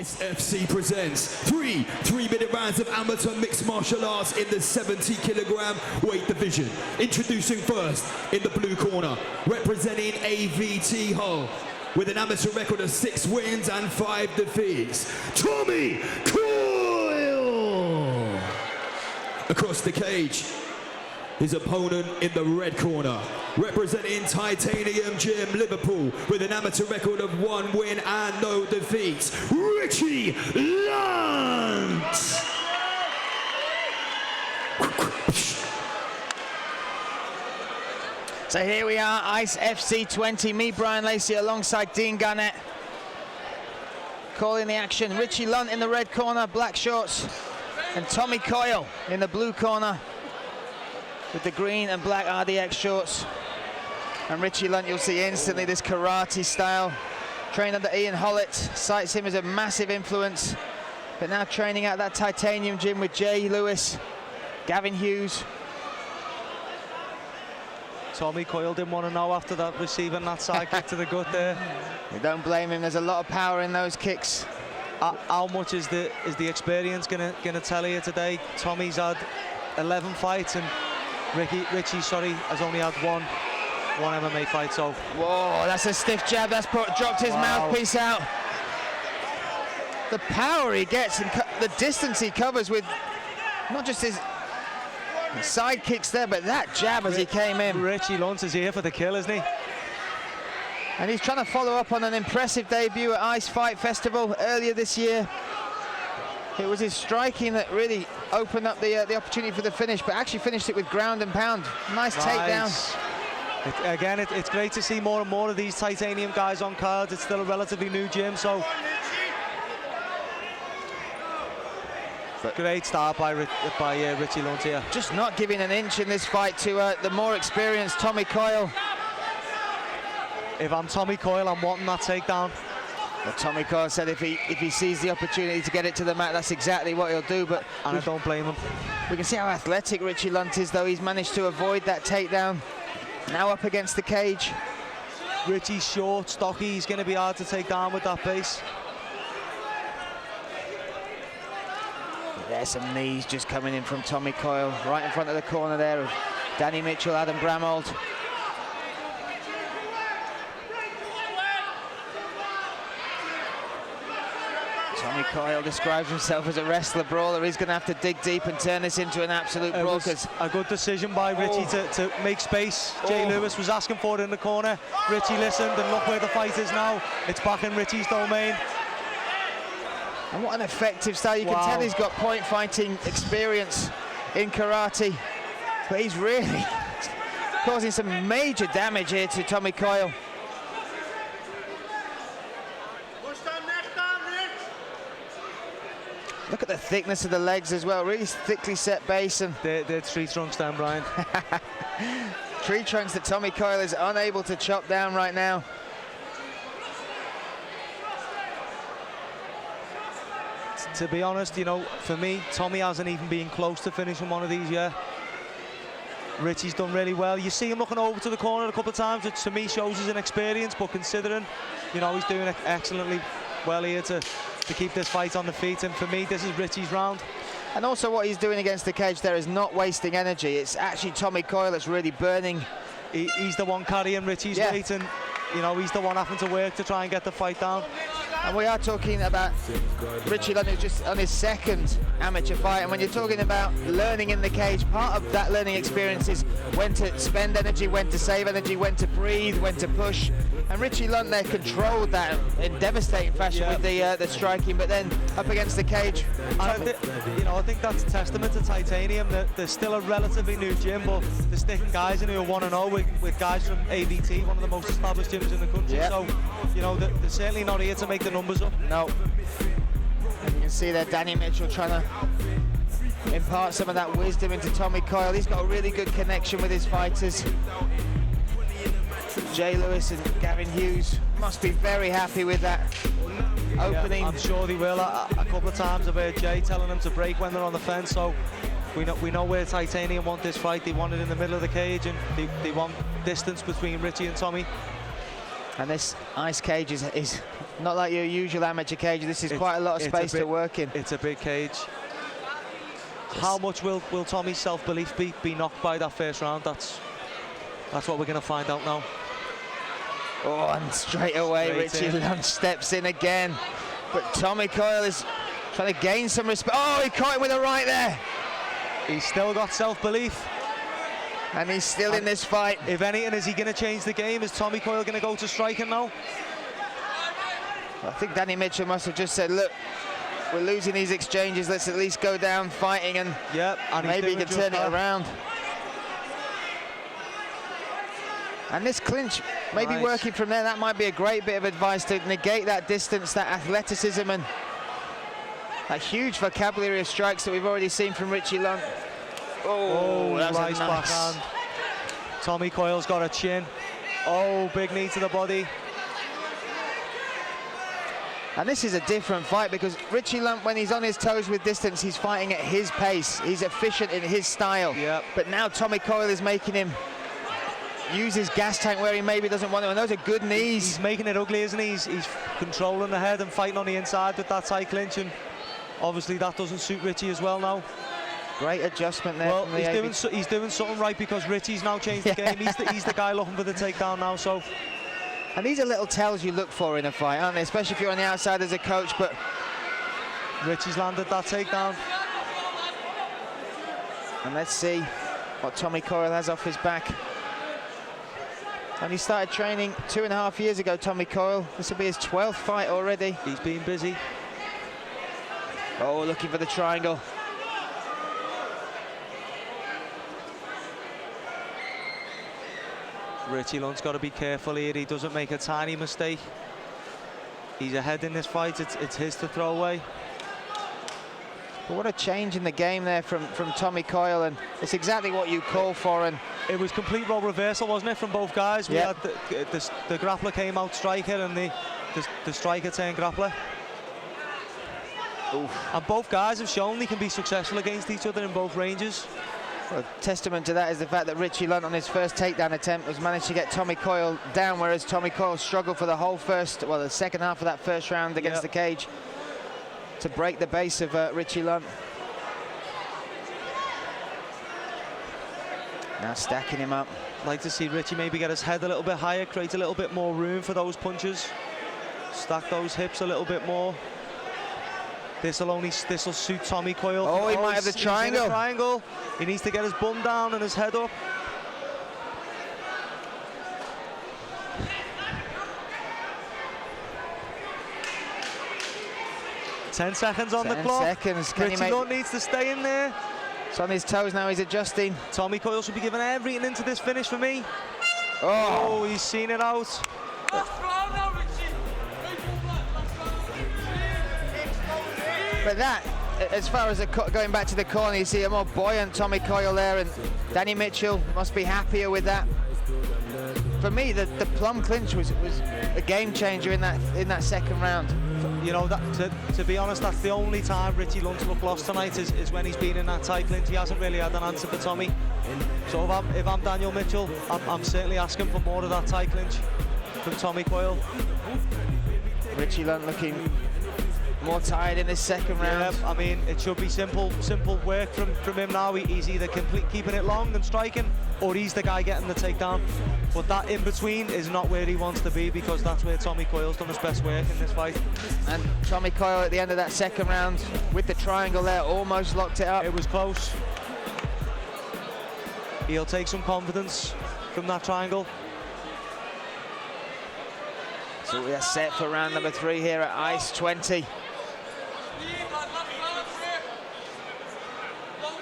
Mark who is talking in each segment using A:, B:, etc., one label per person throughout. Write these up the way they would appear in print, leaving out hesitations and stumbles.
A: Ice FC presents three-minute rounds of amateur mixed martial arts in the 70-kilogram weight division. Introducing first, in the blue corner, representing AVT Hull, with an amateur record of 6 wins and 5 defeats, Tommy Coyle. Across the cage, his opponent in the red corner, representing Titanium Gym Liverpool, with an amateur record of 1 win and no defeats, Richie Lunt.
B: So here we are, Ice FC 20, me, Brian Lacey, alongside Dean Garnett. Calling the action, Richie Lunt in the red corner, black shorts, and Tommy Coyle in the blue corner, with the green and black RDX shorts. And Richie Lunt, you'll see instantly this karate style. Trained under Ian Hollett, cites him as a massive influence. But now training at that Titanium Gym with Jay Lewis, Gavin Hughes.
C: Tommy Coyle didn't want to know after that, receiving that side kick to the gut there.
B: We don't blame him, there's a lot of power in those kicks.
C: How much is the experience gonna tell you today? Tommy's had 11 fights and Richie has only had one MMA fight. So
B: whoa, that's a stiff jab. That's dropped his mouthpiece out. The power he gets and the distance he covers with not just his side kicks there, but that jab as he came in.
C: Richie Lunt is here for the kill, isn't he?
B: And he's trying to follow up on an impressive debut at Ice Fight Festival earlier this year. It was his striking that really opened up the opportunity for the finish, but actually finished it with ground and pound. Nice takedown.
C: It's great to see more and more of these Titanium guys on cards. It's still a relatively new gym, so great start by Richie Lunt here.
B: Just not giving an inch in this fight to the more experienced Tommy Coyle.
C: If I'm Tommy Coyle, I'm wanting that takedown.
B: Well, Tommy Coyle said if he sees the opportunity to get it to the mat, that's exactly what he'll do. But
C: I don't blame him.
B: We can see how athletic Richie Lunt is, though. He's managed to avoid that takedown. Now up against the cage.
C: Richie's short, stocky. He's going to be hard to take down with that base.
B: There's some knees just coming in from Tommy Coyle, right in front of the corner there of Danny Mitchell, Adam Bramold. Tommy Coyle describes himself as a wrestler brawler. He's going to have to dig deep and turn this into an absolute brawl.
C: It was a good decision by Richie to make space. Jay Lewis was asking for it in the corner. Richie listened, and look where the fight is now. It's back in Richie's domain.
B: And what an effective style. You can tell he's got point fighting experience in karate. But he's really causing some major damage here to Tommy Coyle. Look at the thickness of the legs as well, really thickly set base. And
C: they're tree trunks down, Brian.
B: Tree trunks that Tommy Coyle is unable to chop down right now.
C: To be honest, you know, for me, Tommy hasn't even been close to finishing one of these yet. Richie's done really well. You see him looking over to the corner a couple of times, which to me shows his inexperience, but considering, you know, he's doing excellently well here to keep this fight on the feet, and for me, this is Richie's round.
B: And also what he's doing against the cage there is not wasting energy. It's actually Tommy Coyle that's really burning.
C: He's the one carrying Richie's weight, and, you know, he's the one having to work to try and get the fight down.
B: And we are talking about Richie Lunt, who's just on his second amateur fight. And when you're talking about learning in the cage, part of that learning experience is when to spend energy, when to save energy, when to breathe, when to push. And Richie Lunt there controlled that in devastating fashion with the striking, but then up against the cage.
C: I think that's a testament to Titanium, that they're still a relatively new gym, but they're sticking guys in who want to know with guys from AVT, one of the most established gyms in the country. So, you know, they're certainly not here to make the numbers up.
B: No. And you can see there Danny Mitchell trying to impart some of that wisdom into Tommy Coyle. He's got a really good connection with his fighters. Jay Lewis and Gavin Hughes must be very happy with that opening.
C: Yeah, I'm sure they will. A couple of times I've heard Jay telling them to break when they're on the fence, so we know where Titanium want this fight. They want it in the middle of the cage, and they want distance between Richie and Tommy.
B: And this ice cage is Not like your usual amateur cage. This is quite a lot of space to work in.
C: It's a big cage. How much will Tommy's self-belief be knocked by that first round? That's what we're going to find out now.
B: Oh, and straight away Richie Lunt steps in again. But Tommy Coyle is trying to gain some respect. Oh, he caught him with a right there.
C: He's still got self-belief.
B: And he's still in this fight.
C: If anything, is he going to change the game? Is Tommy Coyle going to go to striking now?
B: I think Danny Mitchell must have just said, look, we're losing these exchanges. Let's at least go down fighting, and maybe he can turn it around. And this clinch may be working from there. That might be a great bit of advice to negate that distance, that athleticism, and that huge vocabulary of strikes that we've already seen from Richie Lunt. Oh, that was
C: nice backhand. Tommy Coyle's got a chin. Oh, big knee to the body.
B: And this is a different fight because Richie Lunt, when he's on his toes with distance, he's fighting at his pace. He's efficient in his style.
C: Yep.
B: But now Tommy Coyle is making him use his gas tank where he maybe doesn't want to. And those are good knees.
C: He's making it ugly, isn't he? He's controlling the head and fighting on the inside with that tight clinch. And obviously that doesn't suit Richie as well now.
B: Great adjustment there.
C: Well,
B: from
C: he's doing something right because Richie's now changed the game. He's the guy looking for the takedown now. So.
B: And these are little tells you look for in a fight, aren't they? Especially if you're on the outside as a coach. But
C: Richie's landed that takedown.
B: And let's see what Tommy Coyle has off his back. And he started training 2.5 years ago, Tommy Coyle. This will be his 12th fight already.
C: He's been busy.
B: Oh, looking for the triangle.
C: Richie Lunt's got to be careful here. He doesn't make a tiny mistake. He's ahead in this fight. It's his to throw away.
B: But what a change in the game there from Tommy Coyle, and it's exactly what you call for. And
C: it was complete role reversal, wasn't it, from both guys? We had the grappler came out striker, and the striker turned grappler.
B: Oof.
C: And both guys have shown they can be successful against each other in both ranges.
B: Well, testament to that is the fact that Richie Lunt on his first takedown attempt was managed to get Tommy Coyle down, whereas Tommy Coyle struggled for the whole the second half of that first round against the cage to break the base of Richie Lunt. Now stacking him up.
C: I'd like to see Richie maybe get his head a little bit higher, create a little bit more room for those punches, stack those hips a little bit more. This'll suit Tommy Coyle.
B: Oh, he might have the triangle.
C: He needs to get his bum down and his head up. Ten seconds on the clock.
B: 10 seconds.
C: Richie Lunt needs to stay in there.
B: He's on his toes now, he's adjusting.
C: Tommy Coyle should be giving everything into this finish for me.
B: Oh,
C: he's seen it out.
B: But that, as far as going back to the corner, you see a more buoyant Tommy Coyle there, and Danny Mitchell must be happier with that. For me, the plum clinch was a game changer in that second round.
C: You know, to be honest, that's the only time Richie Lunt's looked lost tonight is when he's been in that tight clinch. He hasn't really had an answer for Tommy. So if I'm Daniel Mitchell, I'm certainly asking for more of that tight clinch from Tommy Coyle.
B: Richie Lunt looking more tired in this second round.
C: Yeah, I mean, it should be simple work from him now. He's either keeping it long and striking, or he's the guy getting the takedown. But that in between is not where he wants to be, because that's where Tommy Coyle's done his best work in this fight.
B: And Tommy Coyle at the end of that second round with the triangle there almost locked it up.
C: It was close. He'll take some confidence from that triangle.
B: So we are set for round number 3 here at Ice 20.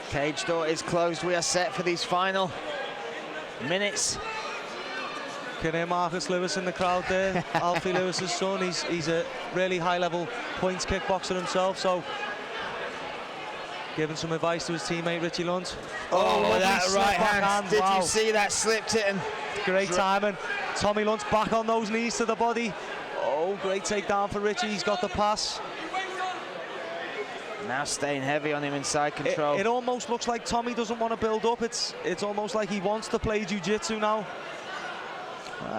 B: Cage door is closed. We are set for these final minutes.
C: Can hear Marcus Lewis in the crowd there. Alfie Lewis's son. He's a really high-level points kickboxer himself. So giving some advice to his teammate Richie Lunt.
B: Oh, that right hand. Did you see that? Slipped it and
C: great timing. Tommy Lunt's back on those knees to the body. Oh, great takedown for Richie. He's got the pass.
B: Now staying heavy on him inside control.
C: It almost looks like Tommy doesn't want to build up. It's almost like he wants to play jiu-jitsu now.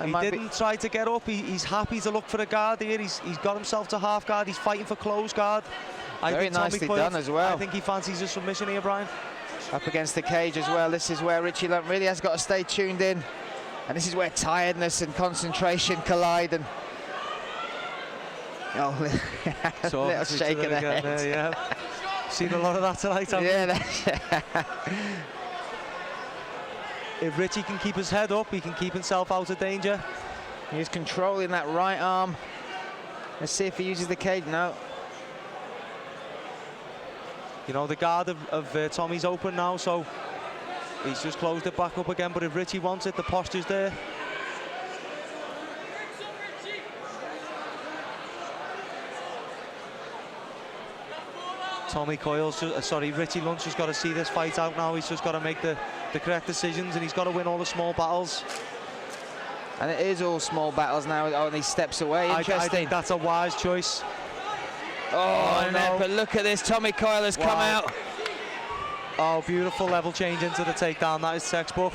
C: He didn't try to get up. He's happy to look for a guard here. He's got himself to half guard. He's fighting for close guard.
B: Very nicely done as well.
C: I think he fancies a submission here, Brian.
B: Up against the cage as well. This is where Richie Lunt really has got to stay tuned in. And this is where tiredness and concentration collide. And
C: So
B: little shake of the head.
C: There, yeah. Seen a lot of that tonight, haven't
B: Yeah.
C: If Richie can keep his head up, he can keep himself out of danger.
B: He's controlling that right arm. Let's see if he uses the cage. No.
C: You know, the guard of Tommy's open now, so he's just closed it back up again. But if Richie wants it, the posture's there. Richie Lunt's just got to see this fight out now. He's just got to make the correct decisions, and he's got to win all the small battles.
B: And it is all small battles now. Oh, and he steps away. Interesting.
C: I think that's a wise choice.
B: Oh, no. But look at this. Tommy Coyle has come out.
C: Oh, beautiful level change into the takedown. That is textbook.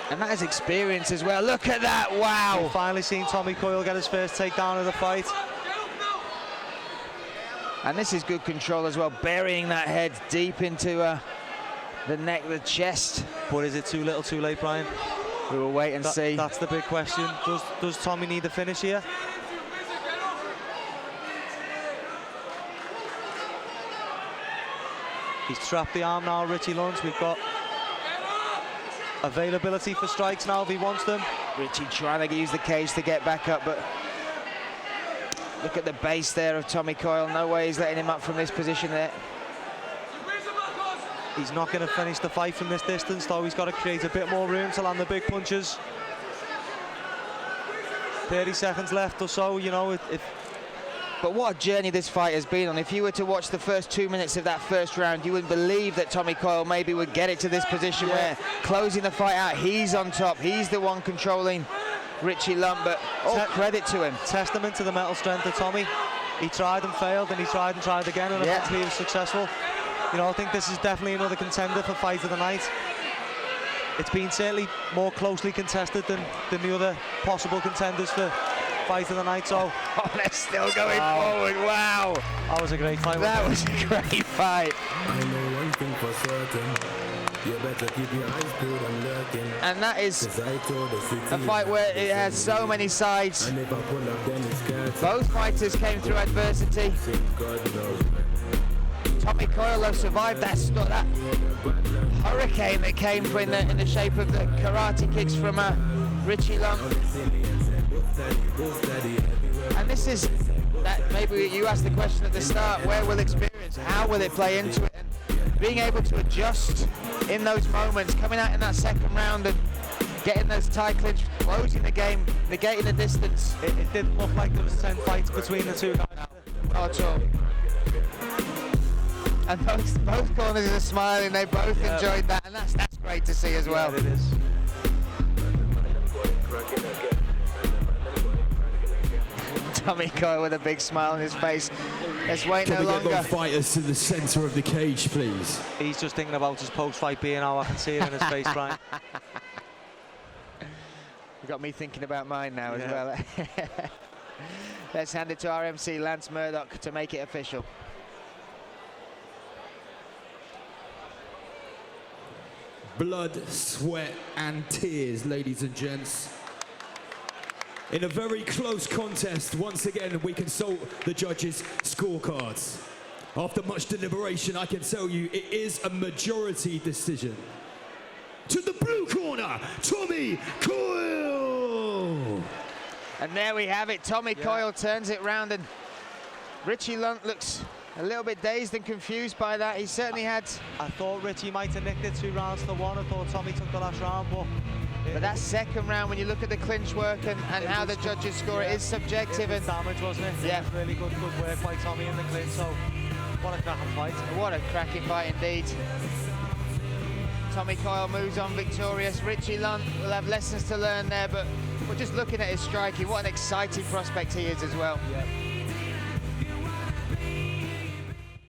B: And that is experience as well. Look at that. Wow.
C: We've finally seen Tommy Coyle get his first takedown of the fight.
B: And this is good control as well, burying that head deep into the neck, the chest.
C: But is it too little, too late, Brian?
B: We will wait and see.
C: That's the big question. Does Tommy need a finish here? He's trapped the arm now, Richie Lunt. We've got availability for strikes now if he wants them.
B: Richie trying to use the cage to get back up, but look at the base there of Tommy Coyle. No way he's letting him up from this position there.
C: He's not going to finish the fight from this distance, though. He's got to create a bit more room to land the big punches. 30 seconds left or so, you know.
B: But what a journey this fight has been on. If you were to watch the first 2 minutes of that first round, you wouldn't believe that Tommy Coyle maybe would get it to this position where closing the fight out, he's on top. He's the one controlling Richie Lunt, but all credit to him.
C: Testament to the mental strength of Tommy. He tried and failed, and he tried again, and eventually he was successful. You know, I think this is definitely another contender for fight of the night. It's been certainly more closely contested than the other possible contenders for fight of the night. So
B: they're still going forward. Wow,
C: that was a great fight.
B: That was a great fight.
D: I know one thing for certain. You better keep your eyes peeled and lurking.
B: And that is a fight where it has so many sides. Both fighters came through adversity. Tommy Coyle has survived that hurricane that came in the shape of the karate kicks from Richie Lunt. And this is that, maybe you asked the question at the start, where will experience, how will it play into it? And being able to adjust in those moments, coming out in that second round and getting those tight clinch, closing the game, negating the distance.
C: It didn't look like there was 10 fights between the two guys.
B: Not at all. And both corners are smiling. They both enjoyed that, and that's great to see as well.
C: Yeah, it is.
B: Tommy Coyle with a big smile on his face. Let's wait no longer.
A: Can we get those fighters to the centre of the cage, please?
C: He's just thinking about his post-fight being out. I can see it in his face, Brian.
B: You got me thinking about mine now as well. Let's hand it to our MC, Lance Murdoch, to make it official.
A: Blood, sweat and tears, ladies and gents. In a very close contest, once again, we consult the judges' scorecards. After much deliberation, I can tell you it is a majority decision. To the blue corner, Tommy Coyle!
B: And there we have it. Tommy Coyle turns it round, and Richie Lunt looks a little bit dazed and confused by that. He certainly had...
C: I thought Richie might have nicked it 2-1. I thought Tommy took the last round, but
B: that second round, when you look at the clinch work and how the judges score, it is subjective.
C: It was damage, wasn't it?
B: Yeah.
C: It was really good work by Tommy in the clinch, so what a cracking fight.
B: What a cracking fight indeed. Tommy Coyle moves on victorious. Richie Lunt will have lessons to learn there, but we're just looking at his striking. What an exciting prospect he is as well.
C: Yeah.